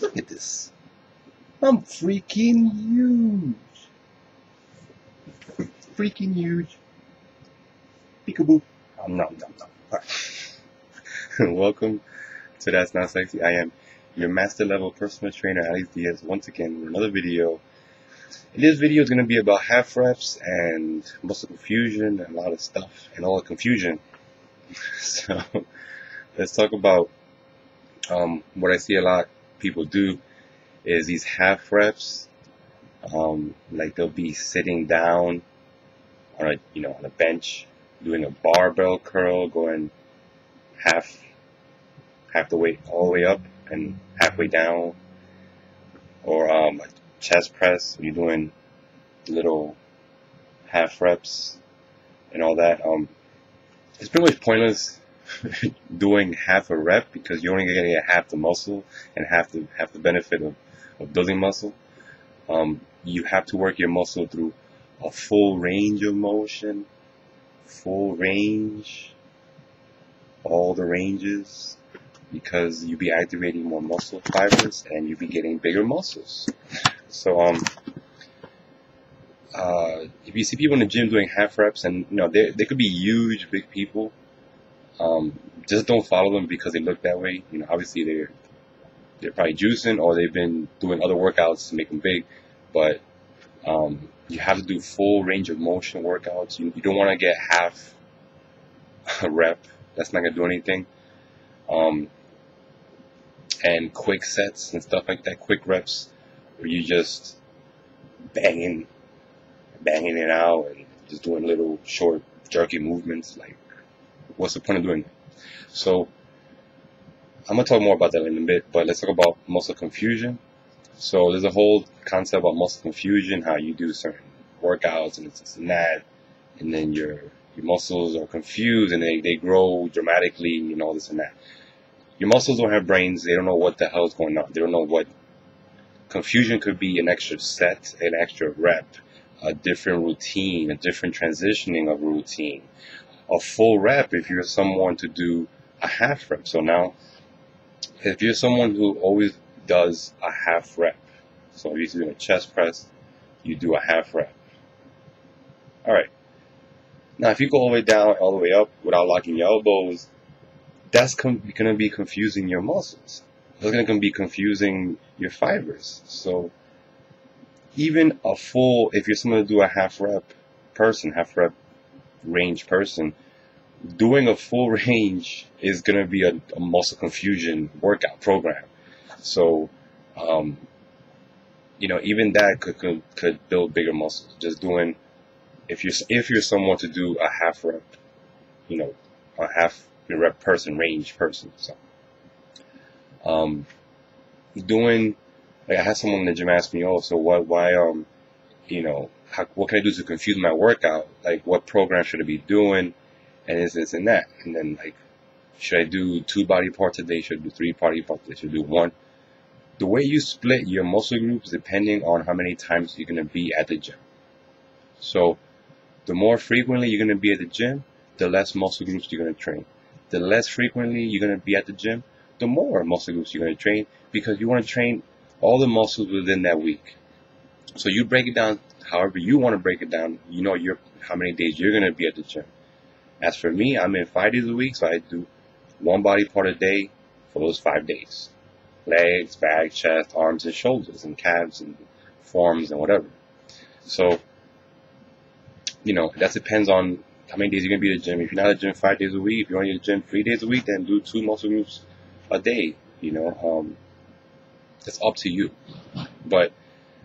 Look at this. I'm freaking huge. Freaking huge. Peekaboo. Nom. Alright. Welcome to That's Not Sexy. I am your master level personal trainer, Diaz, once again with another video. And this video is going to be about half reps and muscle confusion and a lot of stuff and all the confusion. So let's talk about what I see a lot of people do is these half reps. Like they'll be sitting down on a bench doing a barbell curl, going half the weight all the way up and halfway down, or a chest press when you're doing little half reps and all that. It's pretty much pointless doing half a rep because you're only going to get half the muscle and half the benefit of building muscle. You have to work your muscle through a full range of motion, full range, all the ranges, because you'll be activating more muscle fibers and you'll be getting bigger muscles. So if you see people in the gym doing half reps, and they could be huge, big people, just don't follow them because they look that way. Obviously they're probably juicing or they've been doing other workouts to make them big, but you have to do full range of motion workouts. You don't want to get half a rep. That's not going to do anything. And quick sets and stuff like that, quick reps, where you just banging it out and just doing little short jerky movements. Like, what's the point of doing that? So I'm going to talk more about that in a bit, but let's talk about muscle confusion. So there's a whole concept about muscle confusion, how you do certain workouts and this and that, and then your muscles are confused and they grow dramatically and all this and that. Your muscles don't have brains. They don't know what the hell is going on. They don't know what confusion could be. An extra set, an extra rep, a different routine, a different transitioning of routine, a full rep if you're someone to do a half rep. So now, if you're someone who always does a half rep, so if you're doing a chest press, you do a half rep. Alright. Now if you go all the way down, all the way up without locking your elbows, that's going to be confusing your muscles. It's going to be confusing your fibers. So even a full, if you're someone to do a half rep range person, doing a full range is going to be a muscle confusion workout program. So, even that could build bigger muscles. Just doing, if you're someone to do a half rep, a half rep person, range person. So, doing, like I had someone in the gym ask me, what can I do to confuse my workout? Like, what program should I be doing? And this and that. And then, like, should I do 2 body parts a day? Should I do 3 body parts a day? Should I do 1? The way you split your muscle groups depending on how many times you're going to be at the gym. So the more frequently you're going to be at the gym, the less muscle groups you're going to train. The less frequently you're going to be at the gym, the more muscle groups you're going to train, because you want to train all the muscles within that week. So you break it down however you want to break it down. How many days you're going to be at the gym. As for me, I'm in 5 days a week, so I do 1 body part a day for those 5 days. Legs, back, chest, arms, and shoulders, and calves, and forearms, and whatever. So, that depends on how many days you're going to be at the gym. If you're not at the gym 5 days a week, if you're only at the gym 3 days a week, then do 2 muscle groups a day. It's up to you. But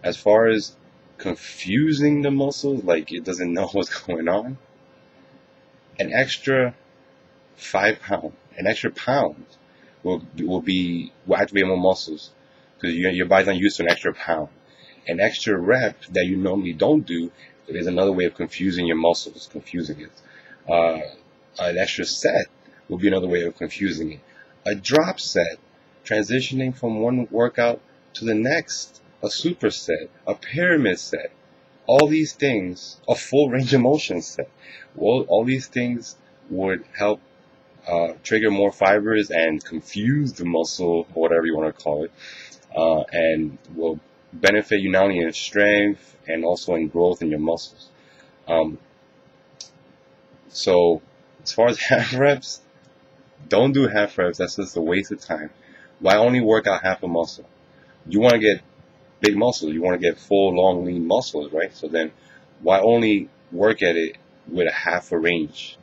as far as confusing the muscles, like it doesn't know what's going on, an extra 5 pounds, an extra pound will activate more muscles because your body's not used to an extra pound. An extra rep that you normally don't do is another way of confusing your muscles, an extra set will be another way of confusing it. A drop set, transitioning from one workout to the next, a superset, a pyramid set, all these things, a full range of motion set. Well, all these things would help trigger more fibers and confuse the muscle, or whatever you want to call it, and will benefit you not only in strength and also in growth in your muscles. Um, so as far as half reps, don't do half reps. That's just a waste of time. Why only work out half a muscle? You want to get big muscles. You want to get full, long, lean muscles, right? So then why only work at it with a half a range?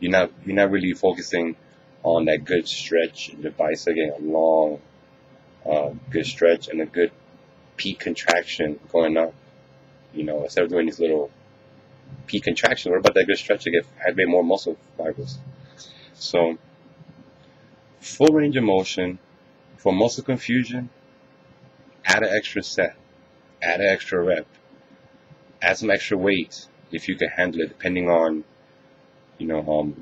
You're not really focusing on that good stretch in the bicep, getting a long, good stretch and a good peak contraction going up. Instead of doing these little peak contractions, what about that good stretch to get a bit more muscle fibers? So full range of motion for muscle confusion. Add an extra set, add an extra rep, add some extra weight if you can handle it, depending on how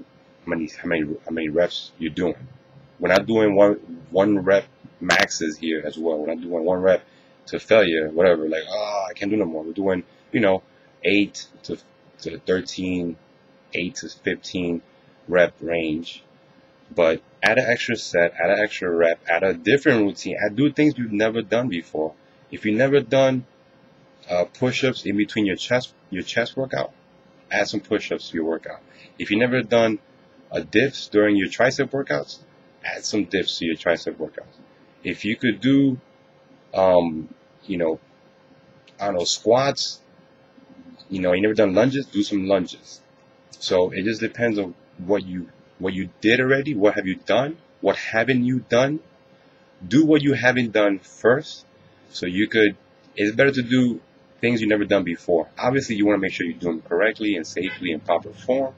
many reps you're doing. We're not doing one rep maxes here as well. We're not doing one rep to failure, whatever. Like, I can't do no more. We're doing 8 to 13, 8 to 15 rep range. But add an extra set, add an extra rep, add a different routine, do things you've never done before. If you've never done push-ups in between your chest workout, add some push-ups to your workout. If you've never done dips during your tricep workouts, add some dips to your tricep workouts. If you could do, squats, you never done lunges, do some lunges. So it just depends on what you did already. What have you done? What haven't you done? Do what you haven't done first. So it's better to do things you've never done before. Obviously, you want to make sure you do them correctly and safely in proper form.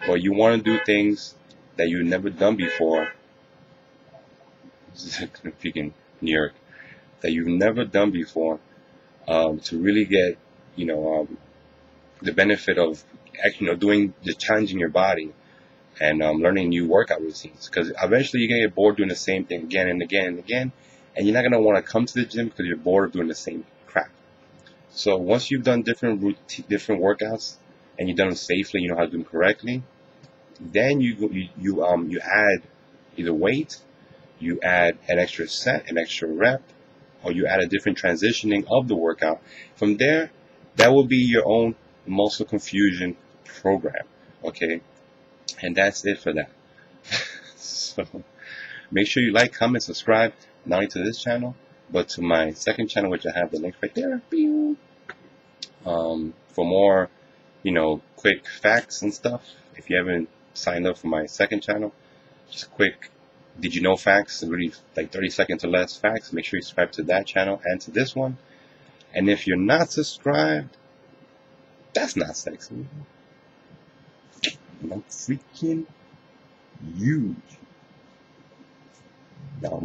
But you want to do things that you've never done before. Speaking New York, that you've never done before, to really get, the benefit of, challenging your body and learning new workout routines. Because eventually you're going to get bored doing the same thing again and again and again, and you're not going to want to come to the gym because you're bored of doing the same crap. So once you've done different workouts and you've done them safely, you know how to do them correctly, then you add either weight, you add an extra set, an extra rep, or you add a different transitioning of the workout. From there, that will be your own muscle confusion program, okay? And that's it for that. So make sure you like, comment, subscribe, not only to this channel, but to my second channel, which I have the link right there. For more, quick facts and stuff. If you haven't signed up for my second channel, just quick, did you know facts, really like 30 seconds or less facts. Make sure you subscribe to that channel and to this one. And if you're not subscribed, that's not sexy. I'm freaking huge. No.